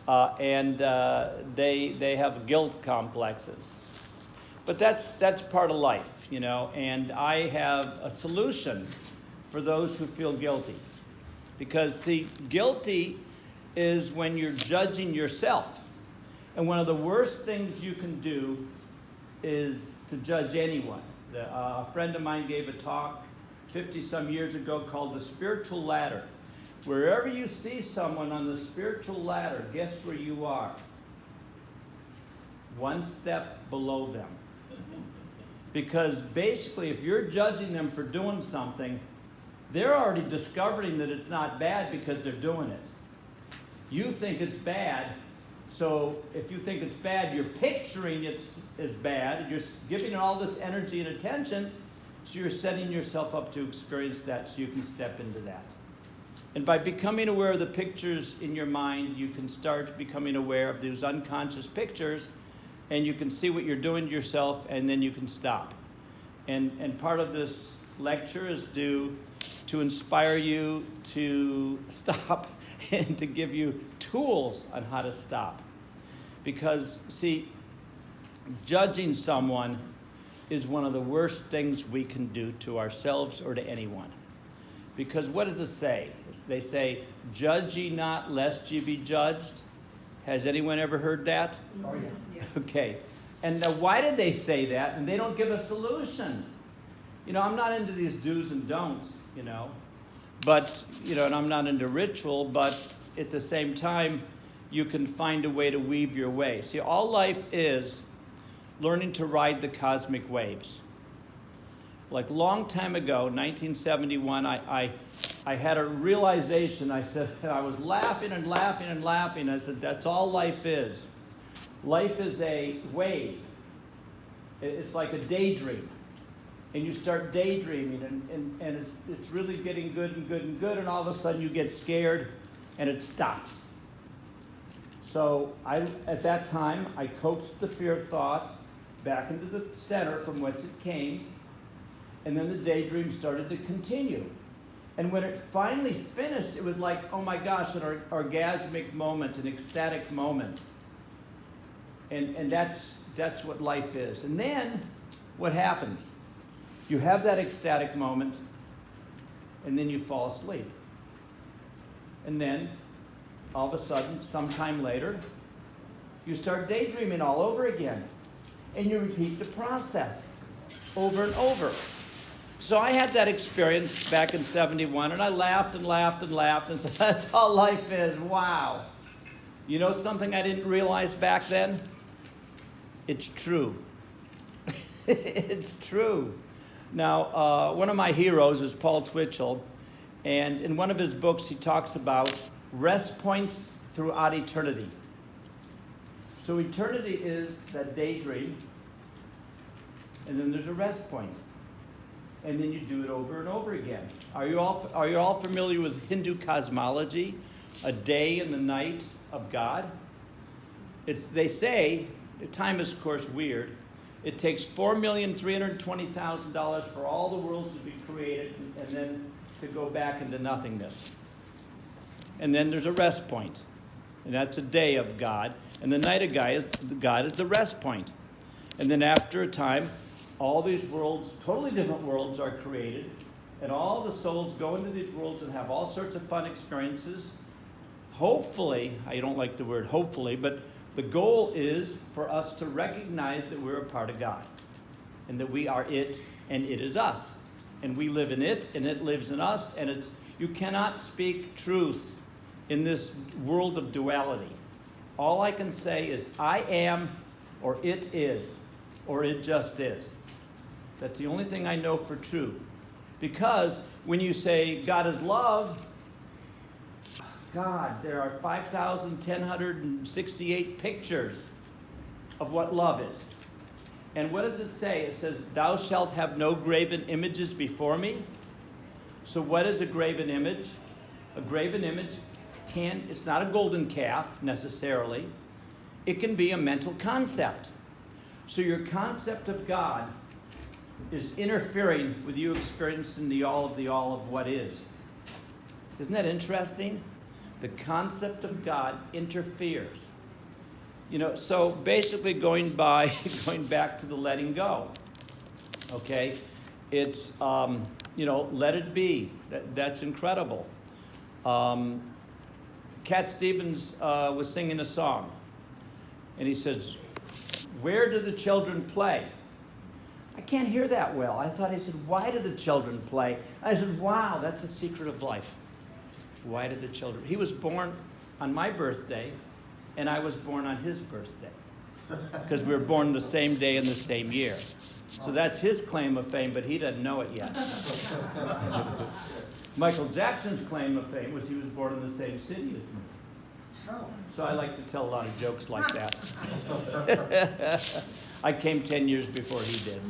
and they have guilt complexes. But that's part of life, you know, and I have a solution for those who feel guilty. Because, see, guilty is when you're judging yourself. And one of the worst things you can do is to judge anyone. A friend of mine gave a talk 50-some years ago called The Spiritual Ladder. Wherever you see someone on the spiritual ladder, guess where you are? One step below them. Because basically, if you're judging them for doing something, they're already discovering that it's not bad because they're doing it. You think it's bad, so if you think it's bad, you're picturing it as bad, you're giving it all this energy and attention, so you're setting yourself up to experience that so you can step into that. And by becoming aware of the pictures in your mind, you can start becoming aware of those unconscious pictures, and you can see what you're doing to yourself, and then you can stop. And part of this lecture is to inspire you to stop and to give you tools on how to stop. Because, see, judging someone is one of the worst things we can do to ourselves or to anyone. Because what does it say? They say, judge ye not, lest ye be judged. Has anyone ever heard that? Oh, yeah. Okay. And now why did they say that? And they don't give a solution. You know, I'm not into these do's and don'ts, you know. But, you know, and I'm not into ritual, but at the same time, you can find a way to weave your way. See, all life is learning to ride the cosmic waves. Like long time ago, 1971, I had a realization. I said, I was laughing and laughing and laughing. I said, that's all life is. Life is a wave. It's like a daydream. And you start daydreaming, and it's really getting good and good and good, and all of a sudden you get scared, and it stops. So at that time, I coaxed the fear of thought back into the center from whence it came, and then the daydream started to continue. And when it finally finished, it was like, oh my gosh, an orgasmic moment, an ecstatic moment. And that's what life is. And then what happens? You have that ecstatic moment, and then you fall asleep. And then, all of a sudden, sometime later, you start daydreaming all over again. And you repeat the process over and over. So I had that experience back in 71, and I laughed and laughed and laughed and said, that's all life is. Wow. You know something I didn't realize back then? It's true. It's true. Now, one of my heroes is Paul Twitchell, and in one of his books he talks about rest points throughout eternity. So eternity is that daydream, and then there's a rest point. And then you do it over and over again. Are you all familiar with Hindu cosmology, a day and the night of God? They say, time is of course weird, it takes $4,320,000 for all the worlds to be created and then to go back into nothingness. And then there's a rest point, and that's a day of God. And the night of God is the rest point. And then after a time, all these worlds, totally different worlds, are created, and all the souls go into these worlds and have all sorts of fun experiences. Hopefully, I don't like the word hopefully, but the goal is for us to recognize that we're a part of God, and that we are it, and it is us. And we live in it, and it lives in us, and you cannot speak truth in this world of duality. All I can say is I am, or it is, or it just is. That's the only thing I know for true. Because when you say God is love, God, there are 5,168 pictures of what love is. And what does it say? It says, thou shalt have no graven images before me. So what is a graven image? A graven image it's not a golden calf necessarily. It can be a mental concept. So your concept of God is interfering with you experiencing the all of what is. Isn't that interesting? The concept of God interferes. So basically going back to the letting go. Okay? It's, let it be. That's incredible. Cat Stevens was singing a song, and he says, "Where do the children play?" I can't hear that well. I thought he said, "Why do the children play?" I said, "Wow, that's the secret of life. Why did the children?" He was born on my birthday, and I was born on his birthday, because we were born the same day in the same year. So that's his claim of fame, but he doesn't know it yet. Michael Jackson's claim of fame was he was born in the same city as me. So I like to tell a lot of jokes like that. I came 10 years before he did.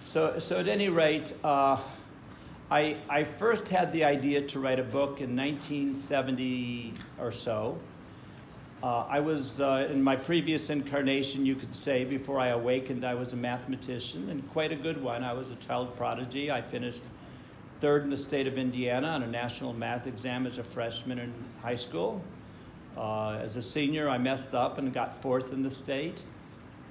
So at any rate, I first had the idea to write a book in 1970 or so. I was, in my previous incarnation, you could say, before I awakened, I was a mathematician, and quite a good one. I was a child prodigy. I finished third in the state of Indiana on a national math exam as a freshman in high school. As a senior, I messed up and got fourth in the state.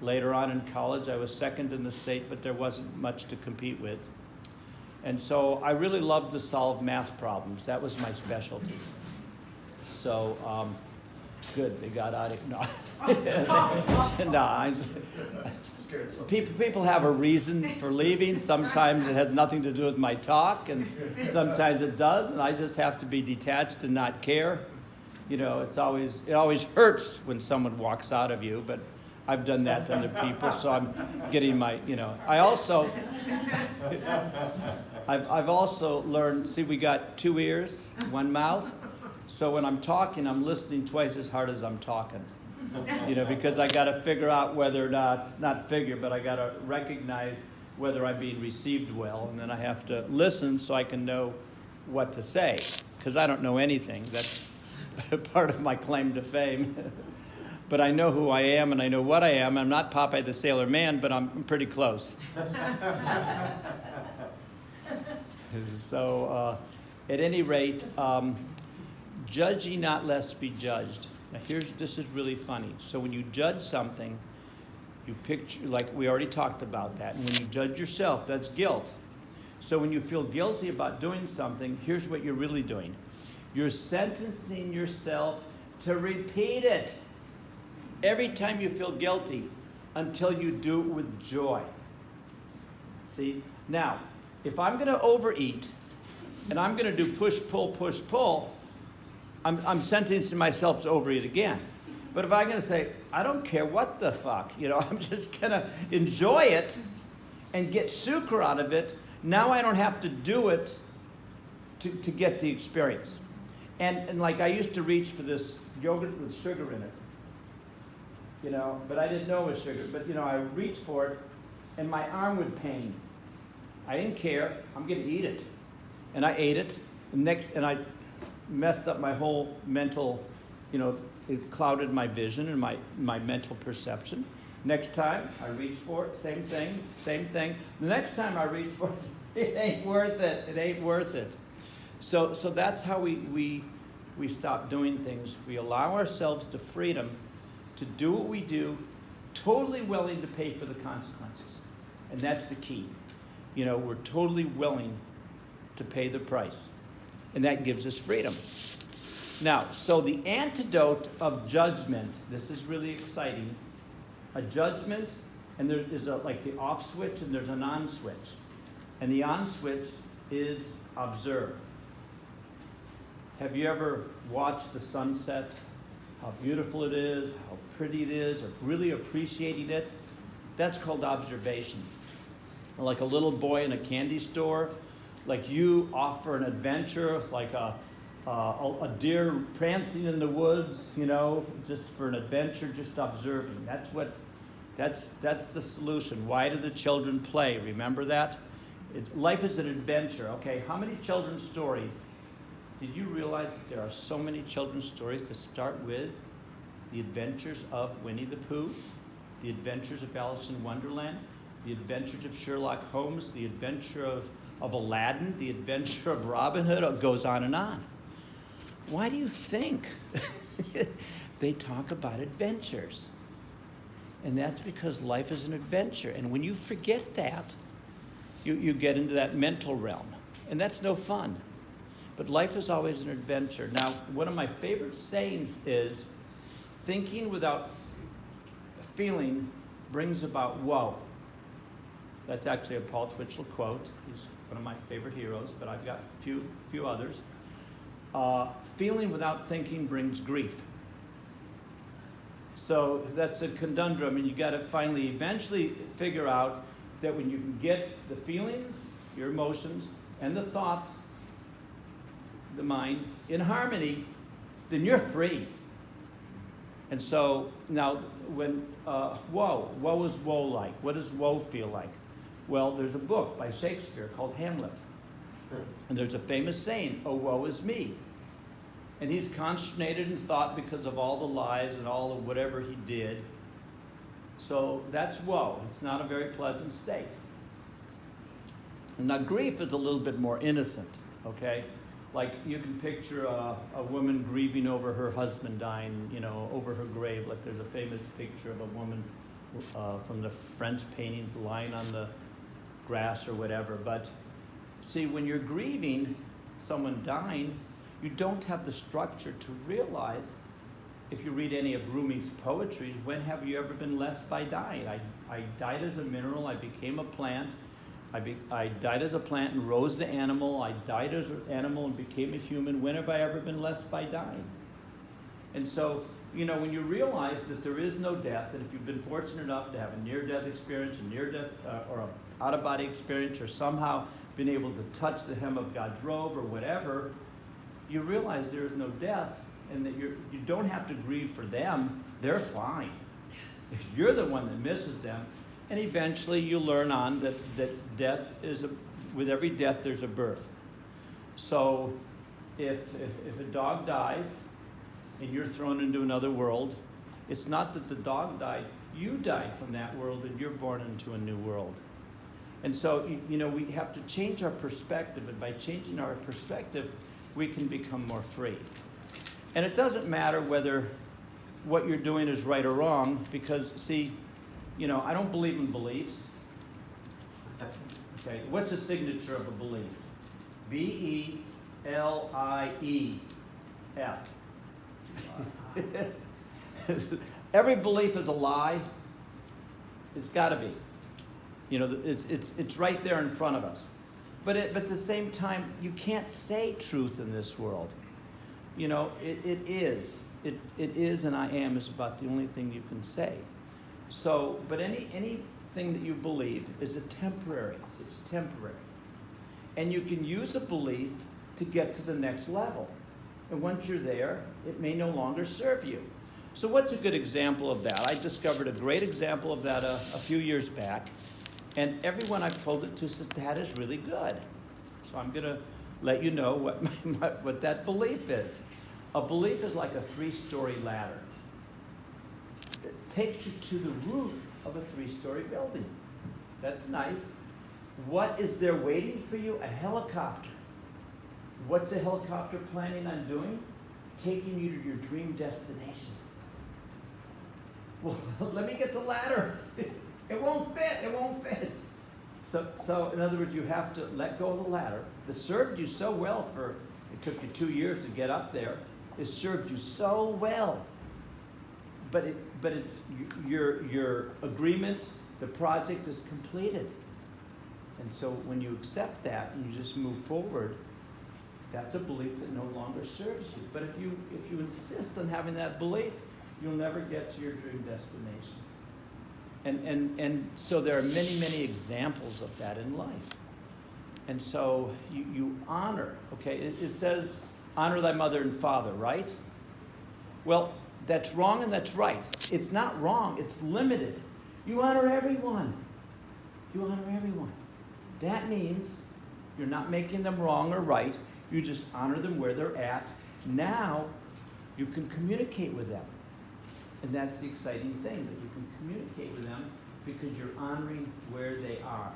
Later on in college, I was second in the state, but there wasn't much to compete with. And so I really loved to solve math problems. That was my specialty. So, good, they got out of it. No. People have a reason for leaving. Sometimes it has nothing to do with my talk, and sometimes it does, and I just have to be detached and not care. It always hurts when someone walks out of you, but I've done that to other people, so I'm getting my, I've also learned, see, we got 2 ears, 1 mouth, so when I'm talking, I'm listening twice as hard as I'm talking, because I got to figure out whether or not figure, but I got to recognize whether I'm being received well, and then I have to listen so I can know what to say, because I don't know anything. That's part of my claim to fame. But I know who I am, and I know what I am. I'm not Popeye the Sailor Man, but I'm pretty close. So, at any rate, judge ye not lest be judged. Now, this is really funny. So when you judge something, you picture, like we already talked about that. And when you judge yourself, that's guilt. So when you feel guilty about doing something, here's what you're really doing. You're sentencing yourself to repeat it every time you feel guilty until you do it with joy. See? Now, if I'm going to overeat and I'm going to do push, pull, I'm sentencing myself to overeat again. But if I'm going to say, I don't care what the fuck, I'm just going to enjoy it and get sucre out of it, now I don't have to do it to get the experience. And like I used to reach for this yogurt with sugar in it, but I didn't know it was sugar. But, I reached for it, and my arm would pain. I didn't care. I'm going to eat it. And I ate it. And I messed up my whole mental, it clouded my vision and my mental perception. Next time I reach for it, same thing. The next time I reach for it, it ain't worth it. So that's how we stop doing things. We allow ourselves the freedom to do what we do, totally willing to pay for the consequences. And that's the key. We're totally willing to pay the price. And that gives us freedom. Now, so the antidote of judgment, this is really exciting. A judgment, and there is like the off switch and there's an on switch. And the on switch is observe. Have you ever watched the sunset? How beautiful it is, how pretty it is, or really appreciating it? That's called observation. Like a little boy in a candy store, like you offer an adventure, like a deer prancing in the woods, just for an adventure, just observing. That's the solution. Why do the children play? Remember that? Life is an adventure. Okay, how many children's stories? Did you realize that there are so many children's stories to start with? The Adventures of Winnie the Pooh, The Adventures of Alice in Wonderland, The Adventures of Sherlock Holmes, The Adventure of Aladdin, The Adventure of Robin Hood. It goes on and on. why do you think they talk about adventures? And that's because life is an adventure. And when you forget that, you get into that mental realm. And that's no fun. But life is always an adventure. Now, one of my favorite sayings is, thinking without feeling brings about woe. That's actually a Paul Twitchell quote. He's one of my favorite heroes, but I've got a few others. Feeling without thinking brings grief. So that's a conundrum, and you got to finally eventually figure out that when you can get the feelings, your emotions, and the thoughts, the mind, in harmony, then you're free. And so now, when woe is woe like? What does woe feel like? Well, there's a book by Shakespeare called Hamlet. And there's a famous saying, "Oh, woe is me." And he's consternated in thought because of all the lies and all of whatever he did. So that's woe. It's not a very pleasant state. And now grief is a little bit more innocent, okay? Like you can picture a woman grieving over her husband dying, over her grave. Like there's a famous picture of a woman from the French paintings lying on the grass or whatever. But see, when you're grieving someone dying, you don't have the structure to realize, if you read any of Rumi's poetry, when have you ever been blessed by dying? I died as a mineral, I became a plant. I died as a plant and rose to animal. I died as an animal and became a human. When have I ever been blessed by dying? And so, when you realize that there is no death, and if you've been fortunate enough to have a near-death experience, a near-death or an out-of-body experience, or somehow been able to touch the hem of God's robe or whatever, you realize there is no death, and that you don't have to grieve for them. They're fine. If you're the one that misses them, and eventually you learn on that death is with every death there's a birth. So if a dog dies and you're thrown into another world, it's not that the dog died, you died from that world and you're born into a new world. And so, we have to change our perspective, and by changing our perspective, we can become more free. And it doesn't matter whether what you're doing is right or wrong, because, see, I don't believe in beliefs. Okay, what's a signature of a belief? BELIEF. Every belief is a lie. It's got to be. It's right there in front of us. But at the same time, you can't say truth in this world. It is. It is and I am is about the only thing you can say. So, but anything that you believe is it's temporary. And you can use a belief to get to the next level. And once you're there, it may no longer serve you. So what's a good example of that? I discovered a great example of that a few years back. And everyone I've told it to said, that is really good. So I'm going to let you know what that belief is. A belief is like a 3-story ladder. It takes you to the roof of a 3-story building. That's nice. What is there waiting for you? A helicopter. What's a helicopter planning on doing? Taking you to your dream destination. Well, let me get the ladder. It won't fit. So in other words, you have to let go of the ladder that served you so well it took you 2 years to get up there. It served you so well. But it's your agreement, the project is completed. And so when you accept that and you just move forward, that's a belief that no longer serves you. But if you insist on having that belief, you'll never get to your dream destination. And so there are many, many examples of that in life. And so you honor, okay? It says, honor thy mother and father, right? Well, that's wrong and that's right. It's not wrong, it's limited. You honor everyone. That means you're not making them wrong or right. You just honor them where they're at. Now you can communicate with them. And that's the exciting thing, that you can communicate with them because you're honoring where they are.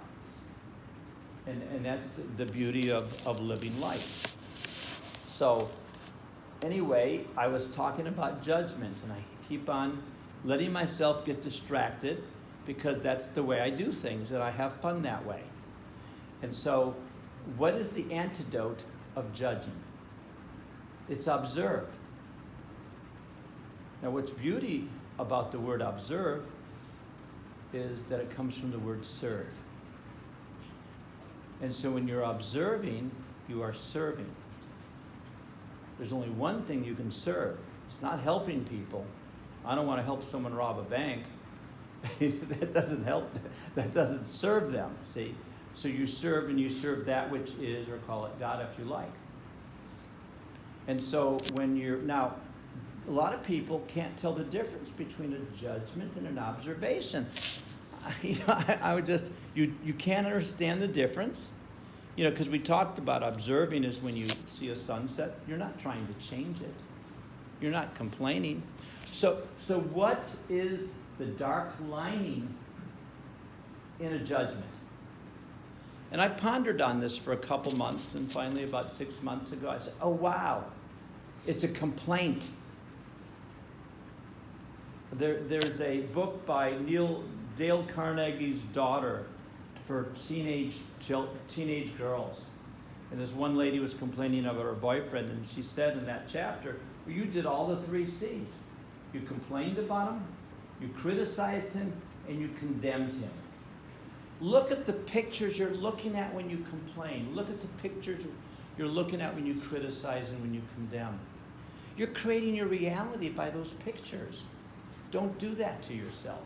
And that's the beauty of living life. So anyway, I was talking about judgment, and I keep on letting myself get distracted because that's the way I do things, and I have fun that way. And so, what is the antidote of judging? It's observe. Now, what's beauty about the word observe is that it comes from the word serve. And so when you're observing, you are serving. There's only one thing you can serve. It's not helping people. I don't want to help someone rob a bank. That doesn't help. That doesn't serve them, see? So you serve, and you serve that which is, or call it God if you like. And so when you're, now, a lot of people can't tell the difference between a judgment and an observation. I would just, you can't understand the difference. Because we talked about observing is when you see a sunset, you're not trying to change it. You're not complaining. So what is the dark lining in a judgment? And I pondered on this for a couple months, and finally about 6 months ago, I said, oh wow, it's a complaint. There's a book by Dale Carnegie's daughter for teenage girls. And this one lady was complaining about her boyfriend, and she said in that chapter, well, you did all the 3 C's. You complained about him, you criticized him, and you condemned him. Look at the pictures you're looking at when you complain. Look at the pictures you're looking at when you criticize and when you condemn. You're creating your reality by those pictures. Don't do that to yourself.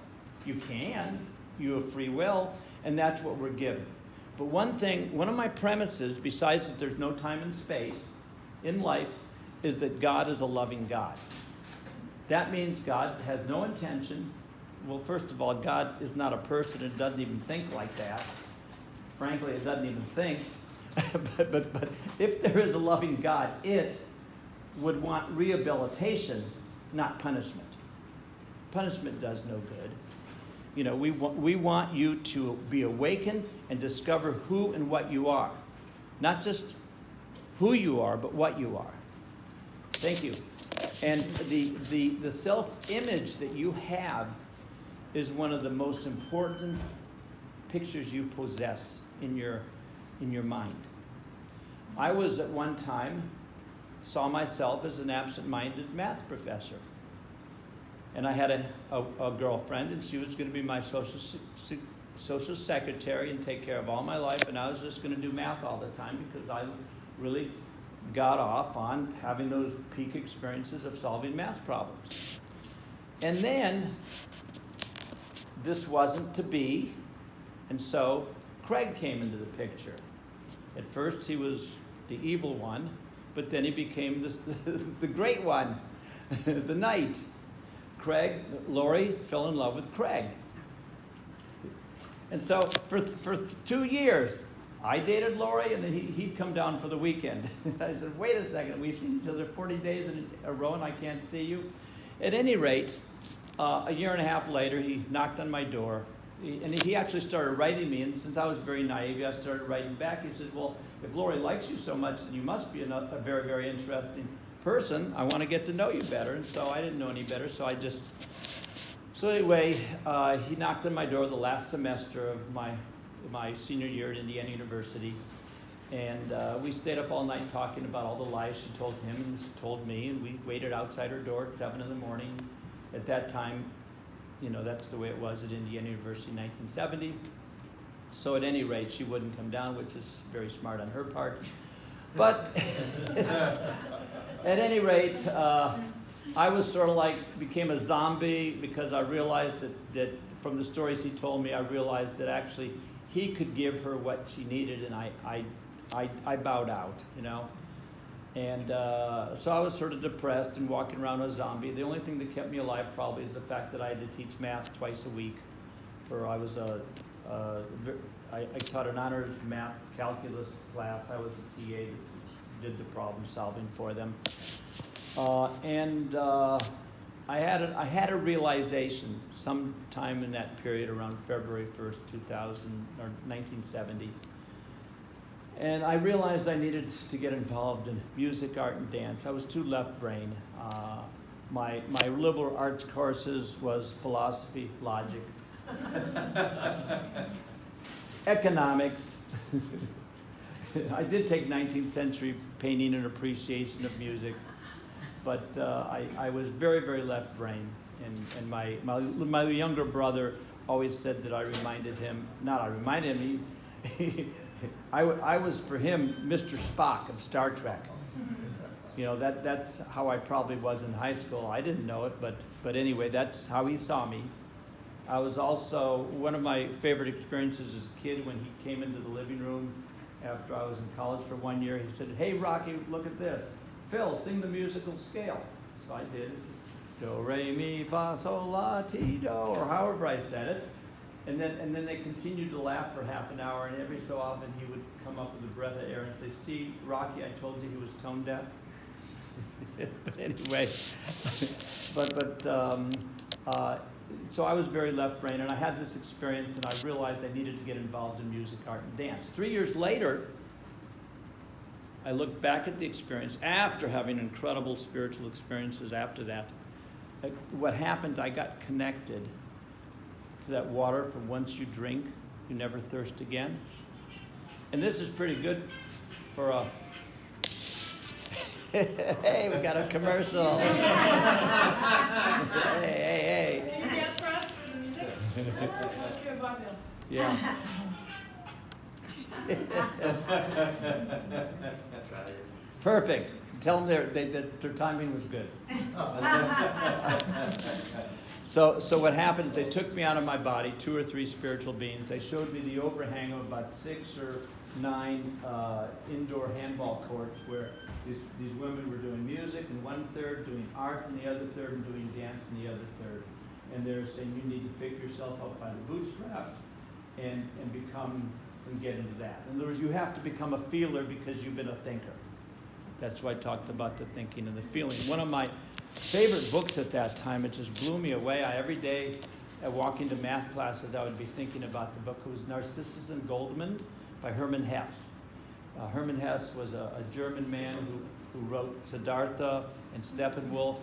You can. You have free will, and that's what we're given. But one of my premises, besides that there's no time and space in life, is that God is a loving God. That means God has no intention. Well, first of all, God is not a person. It doesn't even think like that. Frankly, it doesn't even think. but if there is a loving God, it would want rehabilitation, not punishment. Punishment does no good. We want you to be awakened and discover who and what you are. Not just who you are, but what you are. Thank you. And the self-image that you have is one of the most important pictures you possess in your mind. I was at one time saw myself as an absent-minded math professor. And I had a girlfriend, and she was going to be my social secretary and take care of all my life, and I was just going to do math all the time because I really got off on having those peak experiences of solving math problems. And then this wasn't to be, and so Craig came into the picture. At first he was the evil one, but then he became the great one, the knight. Lori fell in love with Craig. And so for 2 years, I dated Lori, and then he'd come down for the weekend. I said, wait a second, we've seen each other 40 days in a row and I can't see you. At any rate, a year and a half later, he knocked on my door. He actually started writing me, and since I was very naive, I started writing back. He said, well, if Lori likes you so much, then you must be a very, very interesting person. I want to get to know you better. And so I didn't know any better, so anyway, he knocked on my door the last semester of my senior year at Indiana University, and we stayed up all night talking about all the lies she told him and she told me, and we waited outside her door at 7 in the morning. At that time, that's the way it was at Indiana University in 1970. So at any rate, she wouldn't come down, which is very smart on her part. But at any rate, I was sort of became a zombie because I realized that from the stories he told me, I realized that actually he could give her what she needed, and I bowed out, And so I was sort of depressed and walking around a zombie. The only thing that kept me alive probably is the fact that I had to teach math twice a week. I taught an honors math calculus class. I was a TA that did the problem solving for them. I had a realization sometime in that period around February 1st, 1970. And I realized I needed to get involved in music, art, and dance. I was too left brain. My liberal arts courses was philosophy, logic, economics. I did take 19th century painting and appreciation of music, but I was very, very left brain. And my younger brother always said that I reminded him, I was for him Mr. Spock of Star Trek. You know, that's how I probably was in high school. I didn't know it, but anyway, that's how he saw me. I was also, one of my favorite experiences as a kid when he came into the living room after I was in college for 1 year, he said, "Hey Rocky, look at this. Phil, sing the musical scale." So I did. Do, re, mi, fa, sol, la, ti, do, or however I said it. And then they continued to laugh for half an hour, and every so often he would come up with a breath of air and say, "See, Rocky, I told you he was tone deaf." But anyway, so I was very left brain, and I had this experience, and I realized I needed to get involved in music, art, and dance. 3 years later, I looked back at the experience after having incredible spiritual experiences after that. What happened, I got connected to that water from once you drink, you never thirst again. And this is pretty good for a... Hey, we got a commercial. Hey. Can you dance for us for the music? Let's do a vaudeville. Yeah. Perfect. Tell them that their timing was good. So what happened, they took me out of my body, 2 or 3 spiritual beings. They showed me the overhang of about 6 or 9 indoor handball courts where these women were doing music in 1/3, doing art in the other 1/3, and doing dance in the other 1/3. And they're saying you need to pick yourself up by the bootstraps and get into that. In other words, you have to become a feeler because you've been a thinker. That's why I talked about the thinking and the feeling. One of my favorite books at that time, it just blew me away. Every day at walking to math classes, I would be thinking about the book. It was Narcissus and Goldmund by Hermann Hesse. Hermann Hesse was a German man who wrote Siddhartha and Steppenwolf,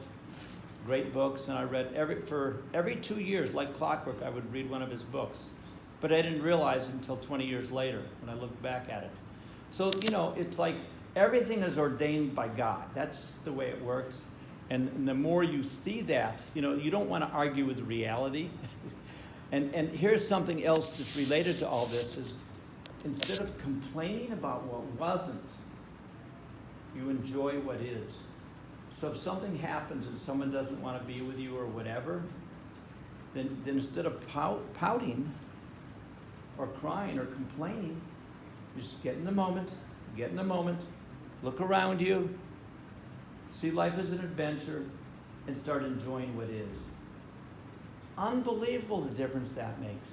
great books, and I read for every 2 years, like clockwork, I would read one of his books. But I didn't realize until 20 years later when I looked back at it. So, you know, it's like everything is ordained by God. That's the way it works. And the more you see that, you know, you don't want to argue with reality. And here's something else that's related to all this is instead of complaining about what wasn't, you enjoy what is. So if something happens and someone doesn't want to be with you or whatever, then instead of pouting or crying or complaining, you just get in the moment, look around you, see life as an adventure, and start enjoying what is. Unbelievable the difference that makes.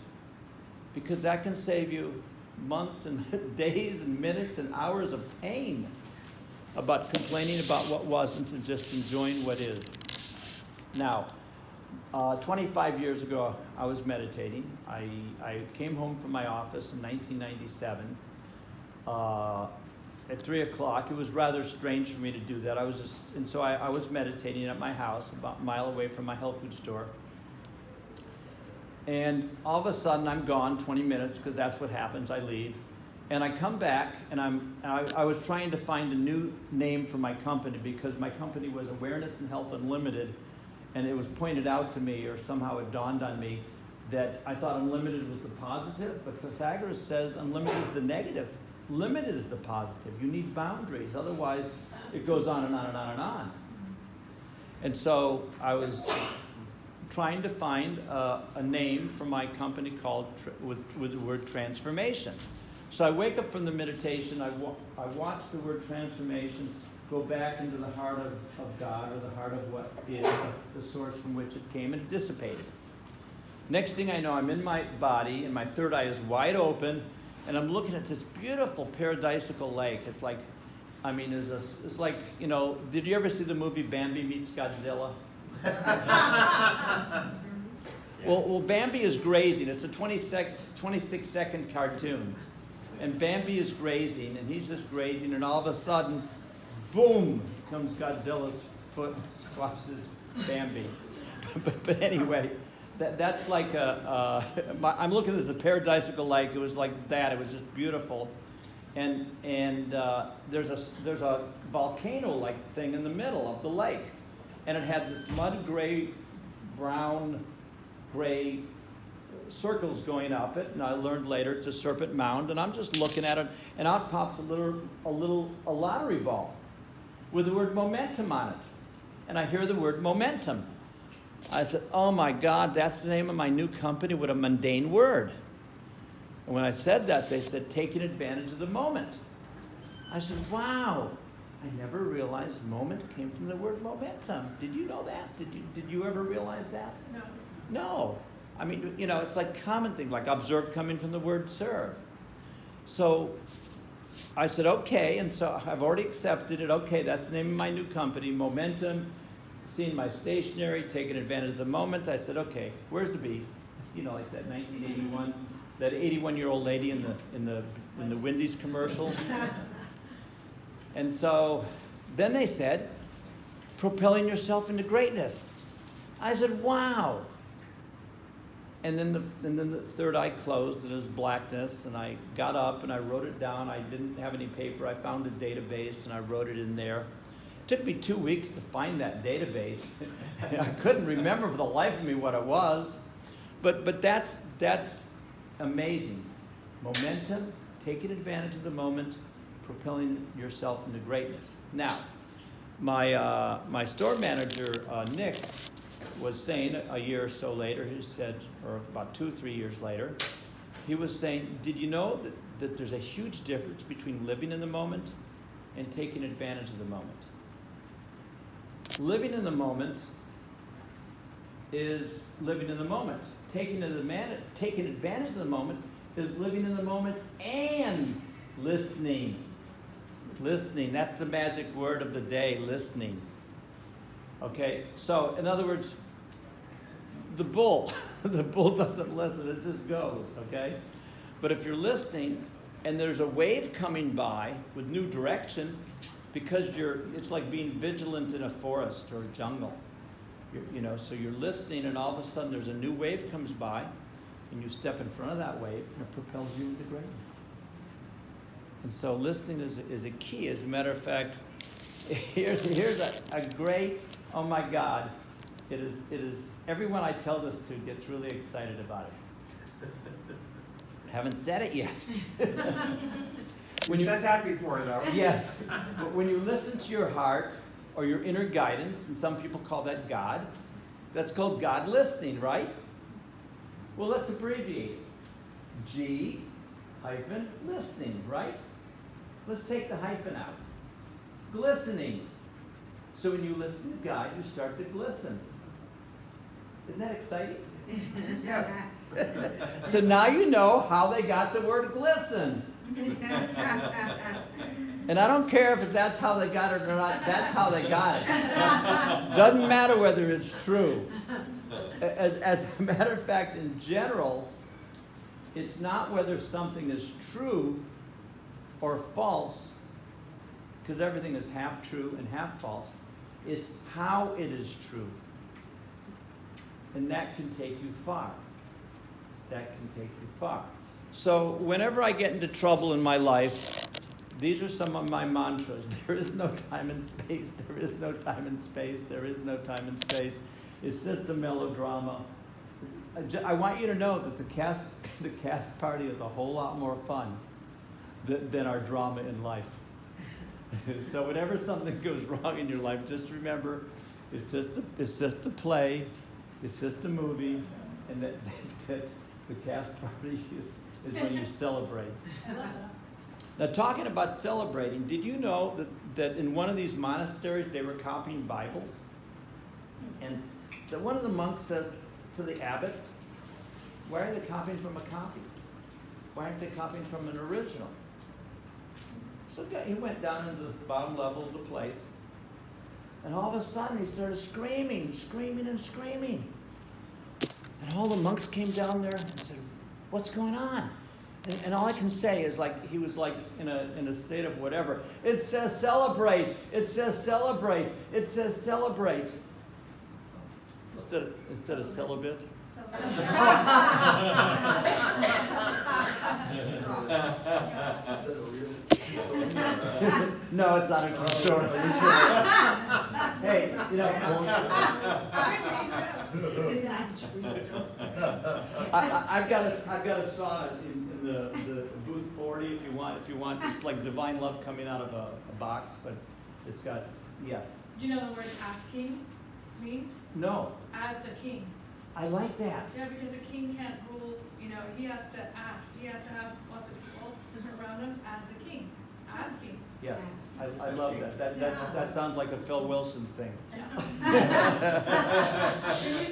Because that can save you months and days and minutes and hours of pain about complaining about what wasn't and just enjoying what is. Now, 25 years ago, I was meditating. I came home from my office in 1997. At 3 o'clock, it was rather strange for me to do that. I was meditating at my house, about a mile away from my health food store. And all of a sudden, I'm gone 20 minutes, because that's what happens, I leave. And I come back, and I was trying to find a new name for my company, because my company was Awareness and Health Unlimited, and it was pointed out to me, or somehow it dawned on me, that I thought unlimited was the positive, but Pythagoras says unlimited is the negative. Limit is the positive. You need boundaries. Otherwise, it goes on and on and on and on. And so I was trying to find a name for my company called with the word transformation. So I wake up from the meditation. I watch the word transformation go back into the heart of God, or the heart of what is the source from which it came, and it dissipated. Next thing I know, I'm in my body, and my third eye is wide open, and I'm looking at this beautiful paradisical lake. It's like, I mean, it's like, you know, did you ever see the movie Bambi Meets Godzilla? Well, Bambi is grazing. It's a 26-second cartoon. And Bambi is grazing, and he's just grazing, and all of a sudden, boom, comes Godzilla's foot and squashes Bambi. But anyway, that's like I'm looking at this as a paradisical lake. It was like that. It was just beautiful. And there's a volcano-like thing in the middle of the lake. And it had this mud gray, brown, gray circles going up it, and I learned later it's a serpent mound, and I'm just looking at it, and out pops a lottery ball with the word momentum on it. And I hear the word momentum. I said, oh my God, that's the name of my new company with a mundane word. And when I said that, they said, taking advantage of the moment. I said, wow, I never realized moment came from the word momentum. Did you know that? Did you ever realize that? No. No. I mean, you know, it's like common things, like observe coming from the word serve. So I said, okay, and so I've already accepted it. Okay, that's the name of my new company, Momentum, seeing my stationery, taking advantage of the moment. I said, okay, where's the beef? You know, like that 1981, that 81-year-old lady in the Wendy's commercial. And so then they said, propelling yourself into greatness. I said, wow. And then the third eye closed, and it was blackness, and I got up and I wrote it down. I didn't have any paper. I found a database and I wrote it in there. It took me 2 weeks to find that database. I couldn't remember for the life of me what it was. But that's amazing. Momentum, taking advantage of the moment, propelling yourself into greatness. Now, my store manager, Nick, was saying a year or so later, he said, or about 2 or 3 years later, he was saying, did you know that there's a huge difference between living in the moment and taking advantage of the moment? Living in the moment is living in the moment. Taking advantage of the moment is living in the moment and listening. Listening, that's the magic word of the day, listening. Okay, so in other words, the bull doesn't listen, it just goes, okay? But if you're listening and there's a wave coming by with new direction, because it's like being vigilant in a forest or a jungle. So you're listening, and all of a sudden there's a new wave comes by, and you step in front of that wave, and it propels you into greatness. And so listening is a key. As a matter of fact, here's a great, oh my God, it is everyone I tell this to gets really excited about it. Haven't said it yet. You said that before, though. Yes, but when you listen to your heart or your inner guidance, and some people call that God, that's called God listening, right? Well, let's abbreviate it. G-listening, right? Let's take the hyphen out. Glistening. So when you listen to God, you start to glisten. Isn't that exciting? Yes. So now you know how they got the word glisten. And I don't care if that's how they got it or not, that's how they got it. Doesn't matter whether it's true. As a matter of fact, in general, it's not whether something is true or false, because everything is half true and half false. It's how it is true. And that can take you far. That can take you far. So whenever I get into trouble in my life, these are some of my mantras. There is no time and space. There is no time and space. There is no time and space. It's just a melodrama. I want you to know that the cast party is a whole lot more fun than our drama in life. So whenever something goes wrong in your life, just remember, it's just a play, it's just a movie, and that the cast party is when you celebrate. Now, talking about celebrating, did you know that in one of these monasteries they were copying Bibles? And that one of the monks says to the abbot, why are they copying from a copy? Why aren't they copying from an original? So he went down into the bottom level of the place, and all of a sudden he started screaming. And all the monks came down there and said, what's going on? And all I can say is like he was like in a state of whatever. It says celebrate. It says celebrate. It says celebrate. Instead of celibate. No, it's not a true story. Hey, you know, I've got a sauna in the booth 40 if you want. It's like divine love coming out of a box, but it's got yes. Do you know the word asking means? No. As the king. I like that. Yeah, because a king can't rule, you know, he has to ask. He has to have lots of people around him as the king. Asking. Yes, I love that. That sounds like a Phil Wilson thing. Maybe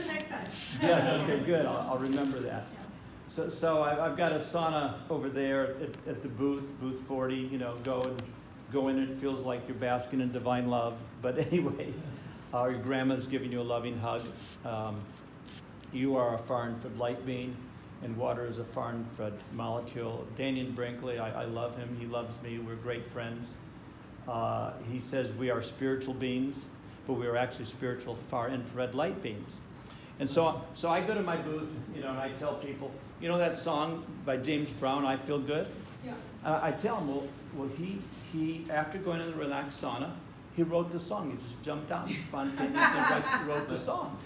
the next time. Yes, okay, good. I'll remember that. So I've got a sauna over there at the booth 40. You know, go in. It feels like you're basking in divine love. But anyway, your grandma's giving you a loving hug. You are a far-infrared light being, and water is a far-infrared molecule. Daniel Brinkley, I love him. He loves me. We're great friends. He says we are spiritual beings, but we are actually spiritual far-infrared light beings. And so I go to my booth, you know, and I tell people, you know that song by James Brown, I Feel Good? Yeah. I tell him, well, he after going to the relaxed sauna, he wrote the song. He just jumped out spontaneously and wrote the song.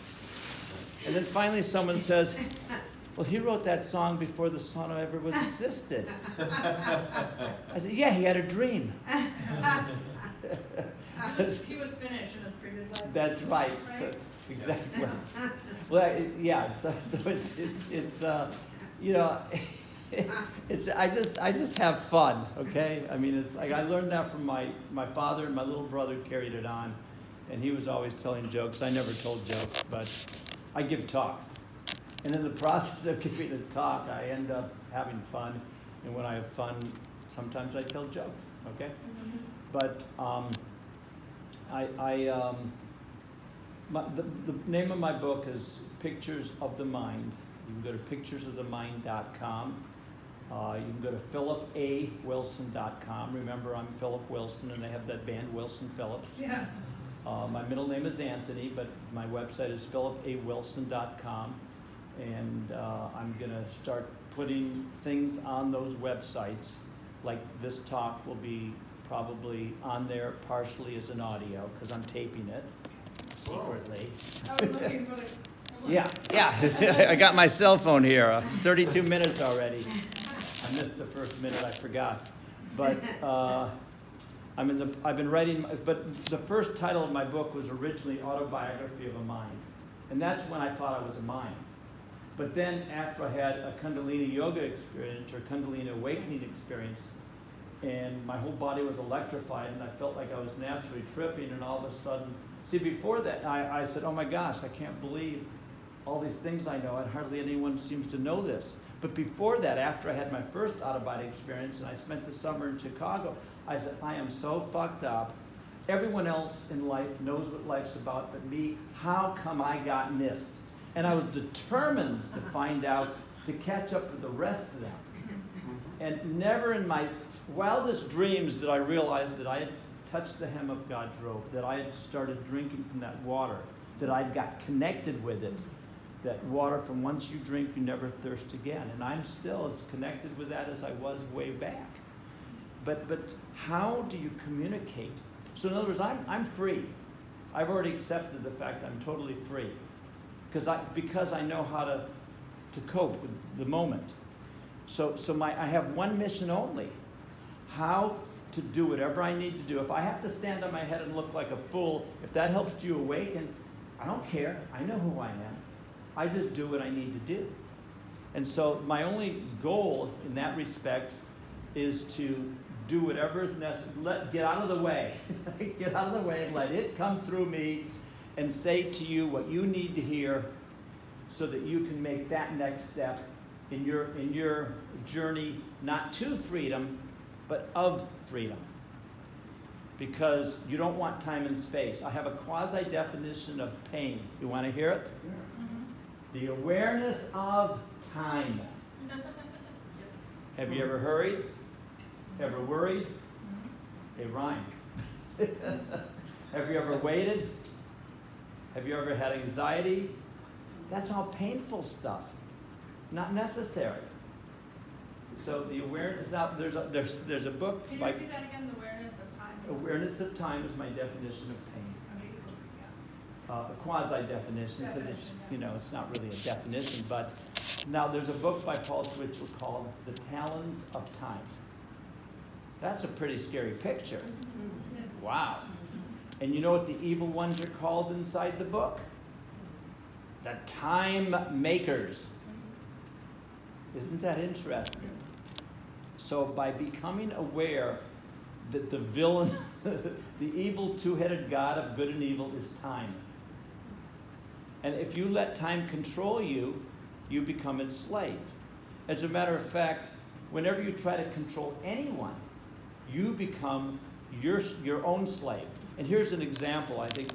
And then finally someone says, well, he wrote that song before the sauna ever existed. I said, yeah, he had a dream. He was finished in his previous life. That's right. So, exactly. Well, yeah. So it's you know, I just have fun. Okay. I mean, it's like I learned that from my father, and my little brother carried it on, and he was always telling jokes. I never told jokes, but I give talks. And in the process of giving a talk, I end up having fun. And when I have fun, sometimes I tell jokes, okay? Mm-hmm. But the name of my book is Pictures of the Mind. You can go to picturesofthemind.com. You can go to philipawilson.com. Remember, I'm Philip Wilson, and they have that band, Wilson Phillips. Yeah. My middle name is Anthony, but my website is philipawilson.com. And I'm going to start putting things on those websites. Like this talk will be probably on there partially as an audio, because I'm taping it secretly. I was looking for the... Yeah. I got my cell phone here. 32 minutes already. I missed the first minute. I forgot. But I've been writing. But the first title of my book was originally Autobiography of a Mind, and that's when I thought I was a mind. But then after I had a Kundalini yoga experience or Kundalini awakening experience, and my whole body was electrified, and I felt like I was naturally tripping, and all of a sudden, see, before that, I said, oh my gosh, I can't believe all these things I know, and hardly anyone seems to know this. But before that, after I had my first out-of-body experience, and I spent the summer in Chicago, I said, I am so fucked up. Everyone else in life knows what life's about, but me, how come I got missed? And I was determined to find out, to catch up with the rest of them. And never in my wildest dreams did I realize that I had touched the hem of God's robe, that I had started drinking from that water, that I got connected with it. That water, from once you drink, you never thirst again. And I'm still as connected with that as I was way back. But how do you communicate? So in other words, I'm free. I've already accepted the fact I'm totally free. Because I know how to cope with the moment. So I have one mission only. How to do whatever I need to do. If I have to stand on my head and look like a fool, if that helps you awaken, I don't care. I know who I am. I just do what I need to do. And so my only goal in that respect is to do whatever is necessary. Get out of the way. Get out of the way and let it come through me and say to you what you need to hear so that you can make that next step in your journey, not to freedom, but of freedom. Because you don't want time and space. I have a quasi-definition of pain. You want to hear it? Mm-hmm. The awareness of time. Have you ever hurried? Ever worried? They rhyme. Have you ever waited? Have you ever had anxiety? That's all painful stuff, not necessary. So the awareness, now there's a book Can you by repeat that again, the awareness of time? Awareness of Time is my definition of pain. Okay, yeah. A quasi-definition, because it's, Definition, yeah. you know, it's not really a definition, but now there's a book by Paul Twitchell called The Talons of Time. That's a pretty scary picture. Yes. Wow. And you know what the evil ones are called inside the book? The time makers. Isn't that interesting? So by becoming aware that the villain, the evil two-headed god of good and evil is time. And if you let time control you, you become enslaved. As a matter of fact, whenever you try to control anyone, you become your own slave. And here's an example. I think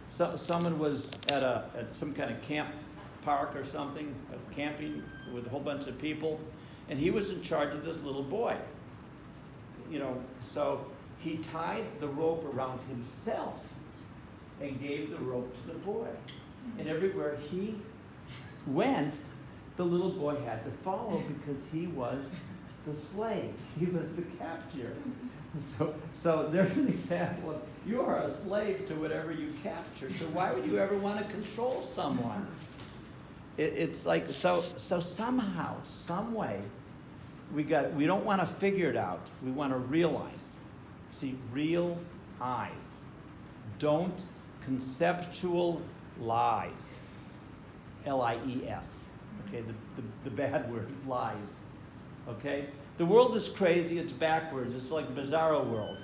someone was at some kind of camp park or something, camping with a whole bunch of people, and he was in charge of this little boy. You know, so he tied the rope around himself and gave the rope to the boy. And everywhere he went, the little boy had to follow because he was the slave. He was the captor. So there's an example of you are a slave to whatever you capture. So why would you ever want to control someone? It's like so somehow, some way, we don't want to figure it out. We want to realize. See, real eyes. Don't conceptualize. Lies. Okay, the bad word, lies. Okay? The world is crazy, it's backwards, it's like bizarro world.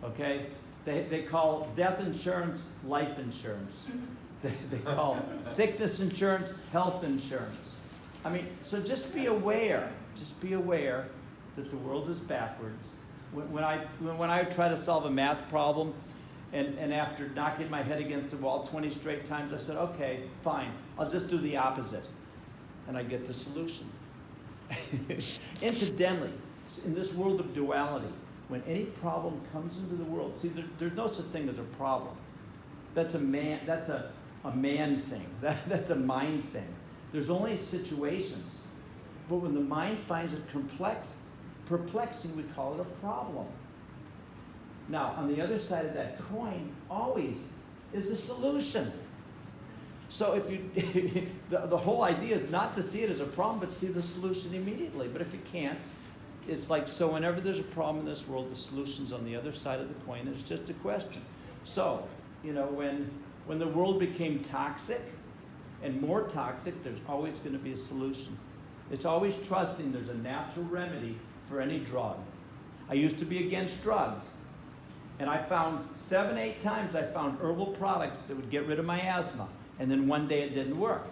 Okay? They call death insurance life insurance. They call sickness insurance health insurance. I mean, so just be aware that the world is backwards. When I try to solve a math problem, and after knocking my head against the wall 20 straight times, I said, okay, fine, I'll just do the opposite. And I get the solution. Incidentally, in this world of duality, when any problem comes into the world, see, there's no such thing as a problem. That's a man thing. That's a mind thing. There's only situations. But when the mind finds it perplexing, we call it a problem. Now, on the other side of that coin, always is a solution. So if you, the whole idea is not to see it as a problem, but see the solution immediately. But if you can't, it's like, so whenever there's a problem in this world, the solution's on the other side of the coin, and it's just a question. So, you know, when the world became toxic and more toxic, there's always going to be a solution. It's always trusting there's a natural remedy for any drug. I used to be against drugs. And I found 7, 8 times I found herbal products that would get rid of my asthma. And then one day it didn't work.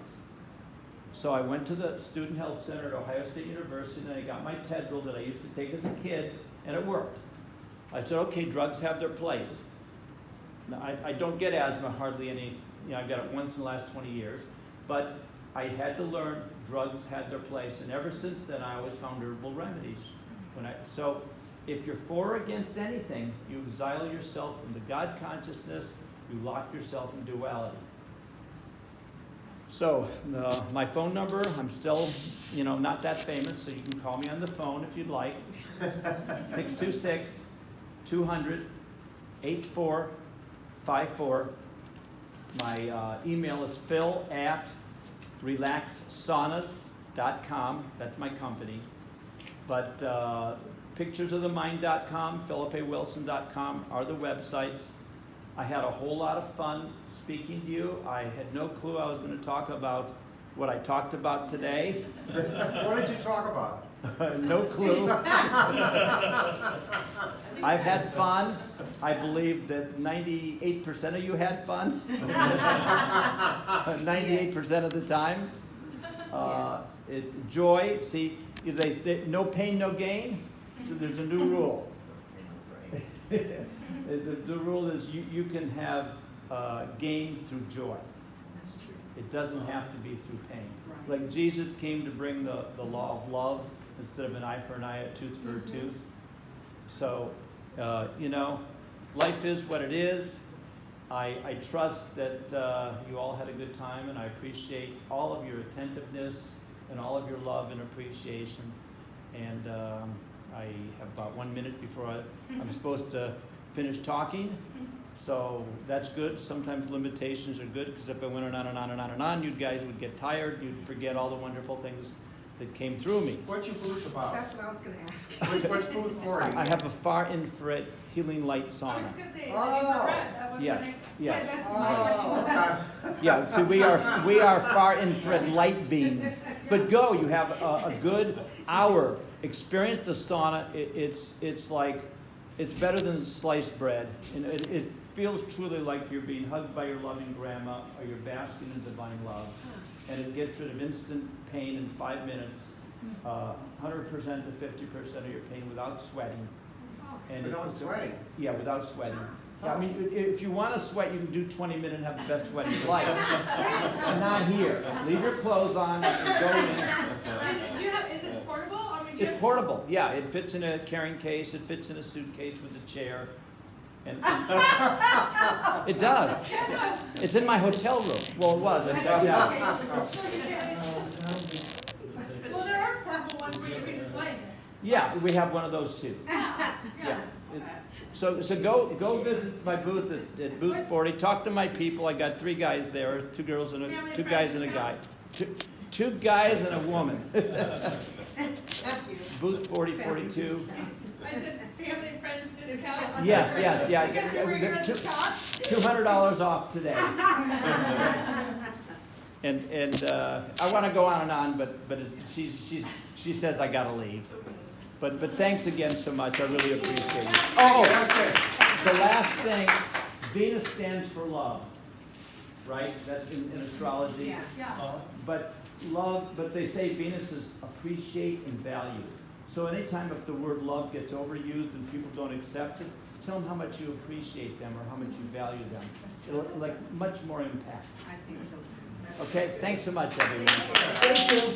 So I went to the Student Health Center at Ohio State University and I got my Tedral that I used to take as a kid, and it worked. I said, okay, drugs have their place. Now, I don't get asthma hardly any, you know, I got it once in the last 20 years. But I had to learn drugs had their place. And ever since then, I always found herbal remedies. So if you're for or against anything, you exile yourself from the God consciousness, you lock yourself in duality. So my phone number, I'm still, you know, not that famous, so you can call me on the phone if you'd like. 626-200-8454. My email is phil@relaxsaunas.com. That's my company. But picturesofthemind.com, philipawilson.com are the websites. I had a whole lot of fun speaking to you. I had no clue I was going to talk about what I talked about today. What did you talk about? No clue. I've had fun. I believe that 98% of you had fun. 98% of the time. Joy. See, they no pain, no gain. So there's a new rule. The rule is you can have gain through joy. That's true. It doesn't have to be through pain. Right. Like Jesus came to bring the law of love instead of an eye for an eye, a tooth for a tooth. So, you know, life is what it is. I trust that you all had a good time, and I appreciate all of your attentiveness and all of your love and appreciation. And I have about 1 minute before I'm supposed to finish talking. So that's good. Sometimes limitations are good, because if I went on and on and on and on, you guys would get tired. You'd forget all the wonderful things that came through me. What's your booth about? That's what I was gonna ask. What's booth 40? I have a far infrared healing light I was sauna. just gonna say, is it Oh. infrared? That was my Yes, next. Yeah, yes. that's my question. Oh, okay. Yeah, so we are far infrared light beams. But go, you have a good hour. Experience the sauna. It's like, it's better than sliced bread. And it feels truly like you're being hugged by your loving grandma, or you're basking in divine love. And it gets rid of instant pain in 5 minutes, 100% to 50% of your pain without sweating. And Without sweating? Yeah, without sweating. Yeah, I mean, if you want to sweat, you can do 20 minutes and have the best sweat of your life. Not here. Leave your clothes on and go in. Is it portable? I mean, do you It's have- portable, yeah. It fits in a carrying case. It fits in a suitcase with a chair. And it does. Yeah, no, it's- It's in my hotel room. Well, it was. I checked out. so you can't- Well, there are portable ones where you can just lay in it. Yeah, we have one of those too. Yeah, Yeah. okay. So go visit my booth at booth 40. Talk to my people. I got 3 guys there, 2 girls and Family two and guys friends and a guy. discount? Two guys and a woman. Thank you. Booth 4042. I said family and friends discount. Yes, yeah. Because we're here at the top. $200 off today. And I want to go on and on, but she says I gotta leave. But thanks again so much. I really appreciate it. Oh, the last thing, Venus stands for love, right? That's in astrology. Yeah. Yeah. But love, but they say Venus is appreciate and value. So anytime if the word love gets overused and people don't accept it, tell them how much you appreciate them or how much you value them. It'll like much more impact. I think so too. Okay, thanks so much, everyone. Thank you.